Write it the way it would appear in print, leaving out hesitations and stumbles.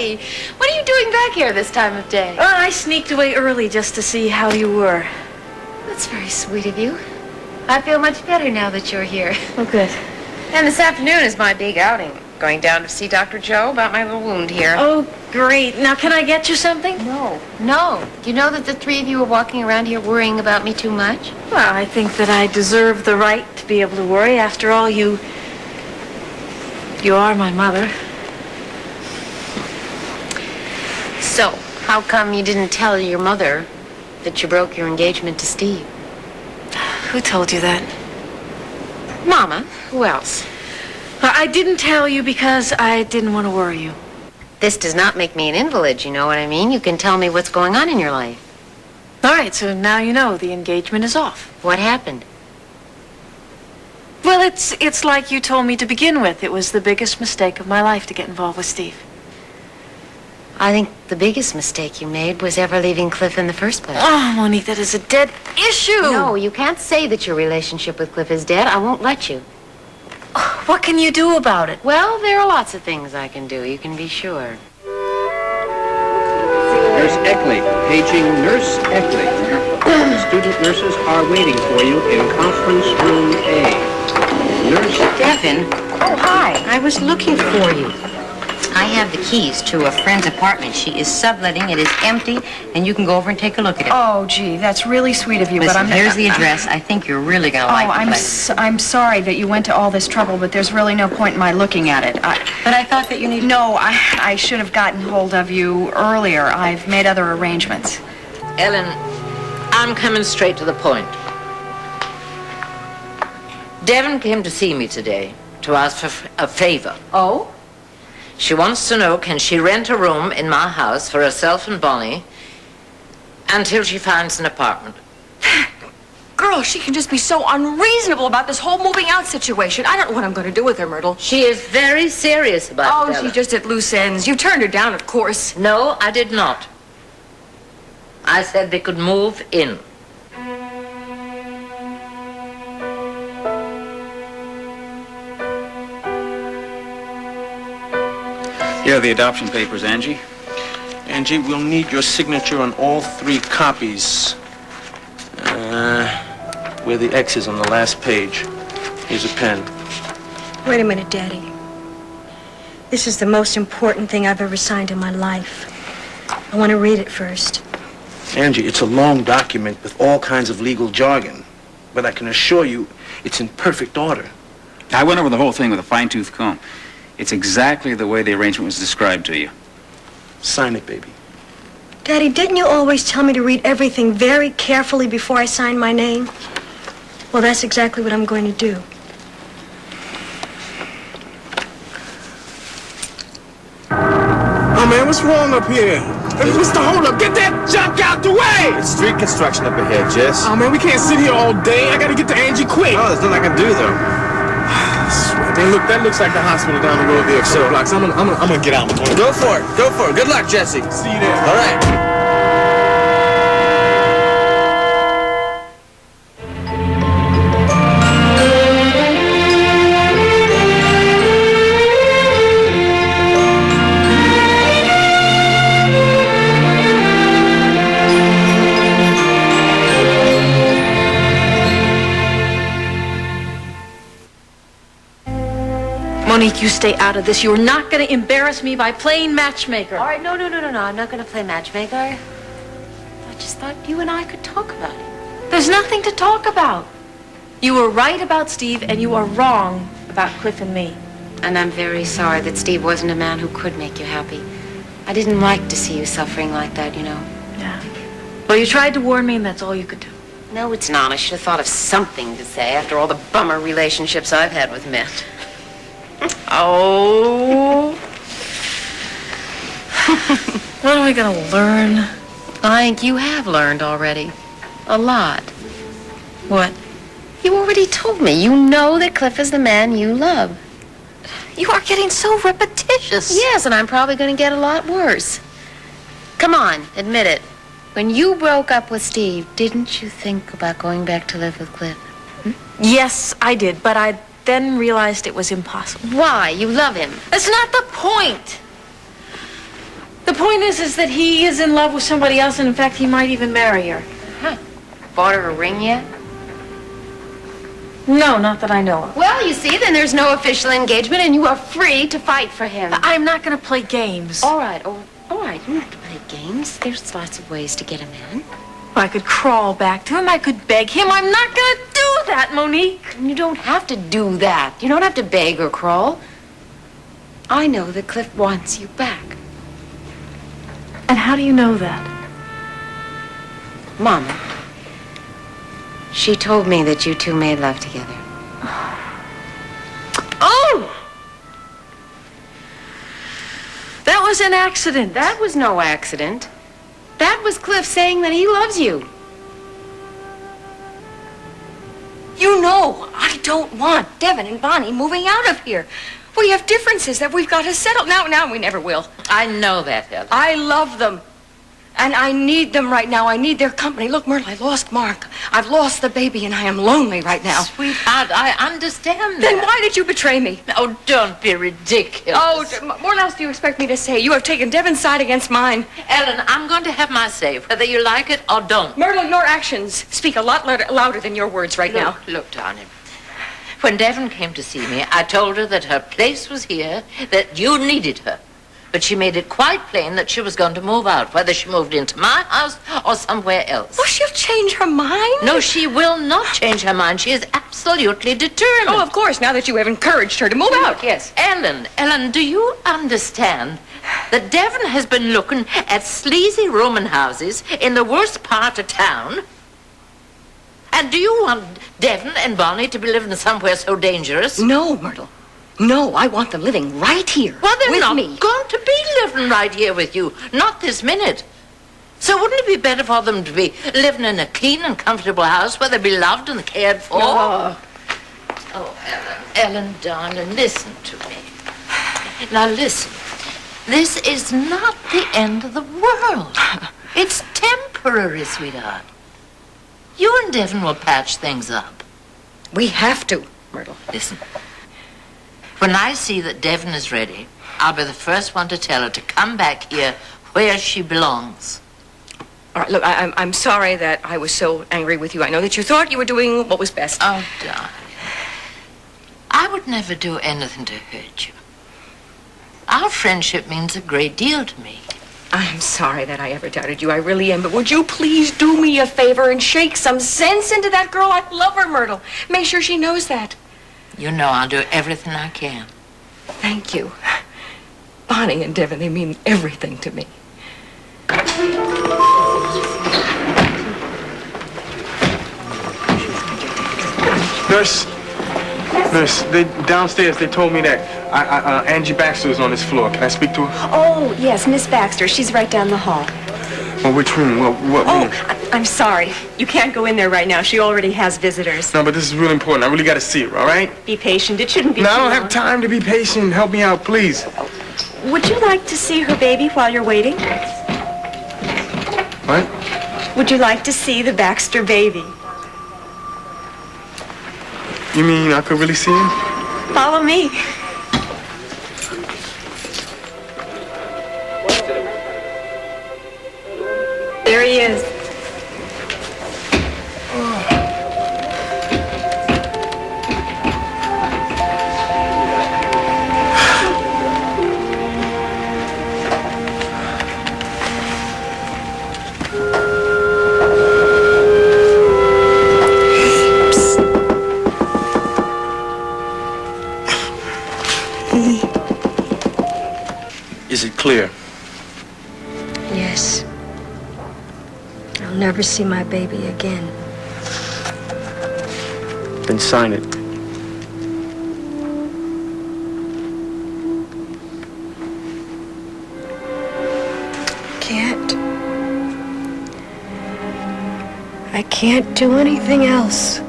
Hey, what are you doing back here this time of day? Well, I sneaked away early just to see how you were. That's very sweet of you. I feel much better now that you're here. Oh, good. And this afternoon is my big outing. Going down to see Dr. Joe about my little wound here. Oh, great. Now, can I get you something? No. You know that the three of you are walking around here worrying about me too much? Well, I think that I deserve the right to be able to worry. After all, you are my mother. So, how come you didn't tell your mother that you broke your engagement to Steve? Who told you that? Mama. Who else? I didn't tell you because I didn't want to worry you. This does not make me an invalid, you know what I mean? You can tell me what's going on in your life. All right, so now you know the engagement is off. What happened? Well, it's like you told me to begin with. It was the biggest mistake of my life to get involved with Steve. I think the biggest mistake you made was ever leaving Cliff in the first place. Oh, Monique, that is a dead issue. No, you can't say that your relationship with Cliff is dead. I won't let you. What can you do about it? Well, there are lots of things I can do, you can be sure. Nurse Eckley, paging Nurse Eckley. The student nurses are waiting for you in conference room A. Nurse Devin? Oh, hi. I was looking for you. I have the keys to a friend's apartment. She is subletting. It is empty, and you can go over and take a look at it. Oh, gee, that's really sweet of you, Listen, but I'm... here's the address. I think you're really going to like the place. I'm sorry that you went to all this trouble, but there's really no point in my looking at it. But I thought that you needed... No, I should have gotten hold of you earlier. I've made other arrangements. Ellen, I'm coming straight to the point. Devin came to see me today to ask for a favor. Oh? She wants to know, can she rent a room in my house for herself and Bonnie until she finds an apartment? Girl, she can just be so unreasonable about this whole moving out situation. I don't know what I'm going to do with her, Myrtle. She is very serious about it, Oh, Ellen. she's just at loose ends. You turned her down, of course. No, I did not. I said they could move in. Here are the adoption papers, Angie. Angie, we'll need your signature on all 3 copies. Where the X is on the last page. Here's a pen. Wait a minute, Daddy. This is the most important thing I've ever signed in my life. I want to read it first. Angie, it's a long document with all kinds of legal jargon. But I can assure you, it's in perfect order. I went over the whole thing with a fine-tooth comb. It's exactly the way the arrangement was described to you. Sign it, baby. Daddy, didn't you always tell me to read everything very carefully before I signed my name? Well, that's exactly what I'm going to do. Oh, man, what's wrong up here? Hey, what's the holdup? Get that junk out the way! It's street construction up ahead, Jess. Oh, man, we can't sit here all day. I gotta get to Angie quick. No, there's nothing I can do, though. Man, look, that looks like the hospital down the road there, so blocks. I'm gonna get out. Go for it. Go for it. Good luck, Jesse. See you there. All right. Monique, you stay out of this. You're not going to embarrass me by playing matchmaker. All right, no. I'm not going to play matchmaker. I just thought you and I could talk about it. There's nothing to talk about. You were right about Steve, and you are wrong about Cliff and me. And I'm very sorry that Steve wasn't a man who could make you happy. I didn't like to see you suffering like that, you know. Yeah. Well, you tried to warn me, and that's all you could do. No, it's not. I should have thought of something to say after all the bummer relationships I've had with men. Oh. What are we going to learn? I think you have learned already. A lot. What? You already told me. You know that Cliff is the man you love. You are getting so repetitious. Yes, and I'm probably going to get a lot worse. Come on, admit it. When you broke up with Steve, didn't you think about going back to live with Cliff? Yes, I did, but I then realized it was impossible. Why? You love him. That's not the point. The point is that he is in love with somebody else, and in fact, he might even marry her. Huh. Bought her a ring yet? No, not that I know of. Well, you see, then there's no official engagement, and you are free to fight for him. I'm not going to play games. All right. You don't have to play games. There's lots of ways to get a man. I could crawl back to him. I could beg him. I'm not going to do that, Monique. You don't have to do that. You don't have to beg or crawl. I know that Cliff wants you back. And how do you know that? Mama. She told me that you two made love together. Oh! That was an accident. That was no accident. That was Cliff saying that he loves you. You know, I don't want Devin and Bonnie moving out of here. We have differences that we've got to settle. Now we never will. I know that, Helen. I love them. And I need them right now. I need their company. Look, Myrtle, I lost Mark. I've lost the baby, and I am lonely right now. Sweetheart, I understand that. Then why did you betray me? Oh, don't be ridiculous. Oh, what else do you expect me to say? You have taken Devin's side against mine. Ellen, I'm going to have my say, whether you like it or don't. Myrtle, your actions speak a lot louder than your words right now. Look, darling. When Devin came to see me, I told her that her place was here, that you needed her. But she made it quite plain that she was going to move out, whether she moved into my house or somewhere else. Oh, she'll change her mind? No, she will not change her mind. She is absolutely determined. Oh, of course, now that you have encouraged her to move out, yes. Ellen, do you understand that Devin has been looking at sleazy Roman houses in the worst part of town? And do you want Devin and Bonnie to be living somewhere so dangerous? No, Myrtle. No, I want them living right here. Well, they're with not me. going to be living right here with you. Not this minute. So wouldn't it be better for them to be living in a clean and comfortable house where they'd be loved and cared for? Oh, Ellen, darling, listen to me. Now, listen. This is not the end of the world. It's temporary, sweetheart. You and Devin will patch things up. we have to, Myrtle. Listen. When I see that Devin is ready, I'll be the first one to tell her to come back here where she belongs. All right, look, I'm sorry that I was so angry with you. I know that you thought you were doing what was best. Oh, darling. I would never do anything to hurt you. Our friendship means a great deal to me. I'm sorry that I ever doubted you. I really am. But would you please do me a favor and shake some sense into that girl? I love her, Myrtle. Make sure she knows that. You know I'll do everything I can. Thank you. Bonnie and Devin, they mean everything to me. Nurse, they downstairs, they told me that Angie Baxter is on this floor. Can I speak to her? Oh, yes, Miss Baxter. She's right down the hall. Well, which room? What room? I'm sorry. You can't go in there right now. She already has visitors. No, but this is really important. I really got to see her, all right? Be patient. It shouldn't be No, too I don't long. have time to be patient. Help me out, please. Would you like to see her baby while you're waiting? What? Would you like to see the Baxter baby? You mean I could really see him? Follow me. There he is. Is it clear? Yes. I'll never see my baby again. Then sign it. Can't. I can't do anything else.